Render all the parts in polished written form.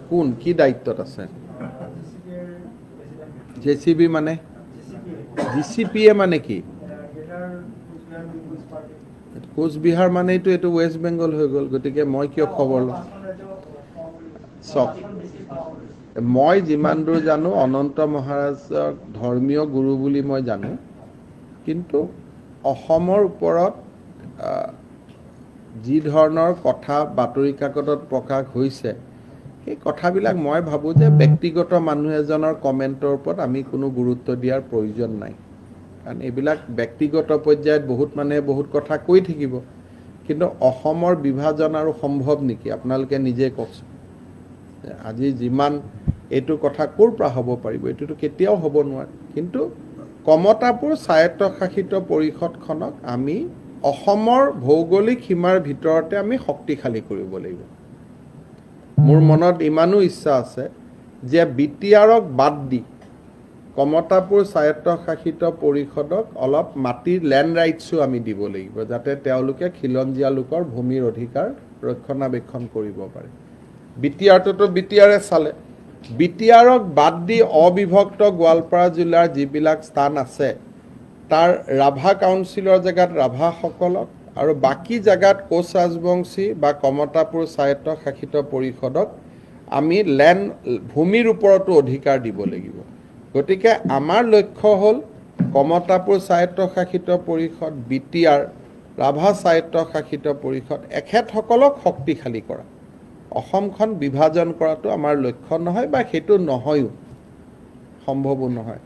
কোন কি দায়িত্বত আছে জেচিবি মানে জিচিপিয়ে মানে কি কোচবিহাৰ মানেতো এইটো ৱেষ্ট বেংগল হৈ গ'ল গতিকে মই কিয় খবৰ লওঁ চক মই যিমান দূৰ জানো অনন্ত মহাৰাজক ধৰ্মীয় গুৰু বুলি মই জানো কিন্তু অসমৰ ওপৰত যি ধৰণৰ কথা বাতৰি কাকতত প্ৰকাশ হৈছে সেই কথাবিলাক মই ভাবোঁ যে ব্যক্তিগত মানুহ এজনৰ কমেণ্টৰ ওপৰত আমি কোনো গুৰুত্ব দিয়াৰ প্ৰয়োজন নাই কাৰণ এইবিলাক ব্যক্তিগত পৰ্যায়ত বহুত মানুহে বহুত কথা কৈ থাকিব কিন্তু অসমৰ বিভাজন আৰু সম্ভৱ নেকি আপোনালোকে নিজে কওকচোন আজি যিমান এইটো কথা ক'ৰ পৰা হ'ব পাৰিব এইটোতো কেতিয়াও হ'ব নোৱাৰে কিন্তু কমতাপুৰ স্বায়ত্তশাসিত পৰিষদখনক আমি অসমৰ ভৌগোলিক সীমাৰ ভিতৰতে আমি শক্তিশালী কৰিব লাগিব মোৰ মনত ইমানো ইচ্ছা আছে যে বিটিআৰক বাদ দি কমতাপুৰ স্বায়ত্তশাসিত পৰিষদক অলপ মাটিৰ লেণ্ড ৰাইটছো আমি দিব লাগিব যাতে তেওঁলোকে খিলঞ্জীয়া লোকৰ ভূমিৰ অধিকাৰ ৰক্ষণাবেক্ষণ কৰিব পাৰে বিটিআৰটোতো বিটিআৰে চালে বিটিআৰক বাদ দি অবিভক্ত গোৱালপাৰা জিলাৰ যিবিলাক স্থান আছে তাৰ ৰাভা কাউন্সিলৰ জেগাত ৰাভাসকলক আৰু বাকী জেগাত কোচ ৰাজবংশী বা কমতাপুৰ স্বায়ত্তশাসিত পৰিষদক আমি লেণ্ড ভূমিৰ ওপৰতো অধিকাৰ দিব লাগিব গতিকে আমাৰ লক্ষ্য হ'ল কমতাপুৰ স্বায়ত্তশাসিত পৰিষদ বিটিআৰ ৰাভা স্বায়ত্তশাসিত পৰিষদ এখেতসকলক শক্তিশালী কৰা অসমখন বিভাজন কৰাটো আমাৰ লক্ষ্য নহয় বা সেইটো নহয়ও সম্ভৱো নহয়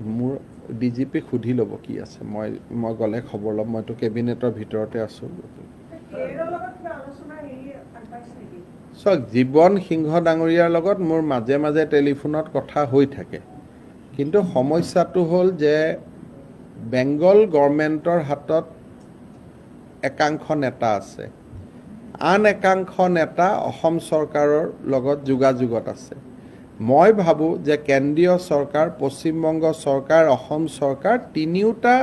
মোৰ ডিজিপিক সুধি ল'ব কি আছে মই গ'লে খবৰ ল'ম মইতো কেবিনেটৰ ভিতৰতে আছোঁ চাওক জীৱন সিংহ ডাঙৰীয়াৰ লগত মোৰ মাজে মাজে টেলিফোনত কথা হৈ থাকে কিন্তু সমস্যাটো হ'ল যে বেংগল গভৰ্ণমেণ্টৰ হাতত একাংশ নেতা আছে আন একাংশ নেতা অসম চৰকাৰৰ লগত যোগাযোগত আছে মই ভাবোঁ যে কেন্দ্ৰীয় চৰকাৰ পশ্চিমবংগ চৰকাৰ অসম চৰকাৰ তিনিওটা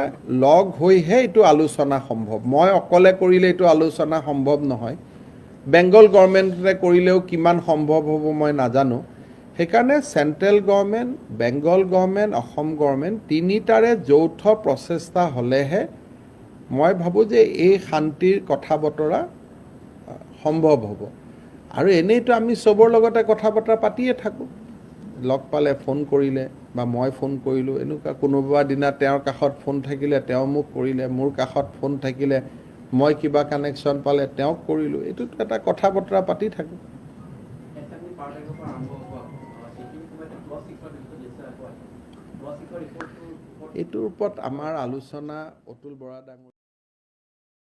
লগ হৈহে এইটো আলোচনা সম্ভৱ মই অকলে কৰিলে এইটো আলোচনা সম্ভৱ নহয় বেংগল গভৰ্ণমেণ্টে কৰিলেও কিমান সম্ভৱ হ'ব মই নাজানো সেইকাৰণে central government Bengal government Assam government তিনিটাৰে যৌথ প্ৰচেষ্টা হ'লেহে মই ভাবোঁ যে এই শান্তিৰ কথা বতৰা সম্ভৱ হ'ব আৰু এনেইতো আমি চবৰ লগতে কথা বতৰা পাতিয়ে থাকোঁ লগ পালে ফোন কৰিলে বা মই ফোন কৰিলোঁ এনেকুৱা কোনোবা দিনা তেওঁৰ কাষত ফোন থাকিলে তেওঁ মোক কৰিলে মোৰ কাষত ফোন থাকিলে মই কিবা কানেকশ্যন পালে তেওঁক কৰিলোঁ এইটোতো এটা কথা বতৰা পাতি থাকোঁ এইটোৰ ওপৰত আমাৰ আলোচনা অতুল বৰা ডাঙৰীয়া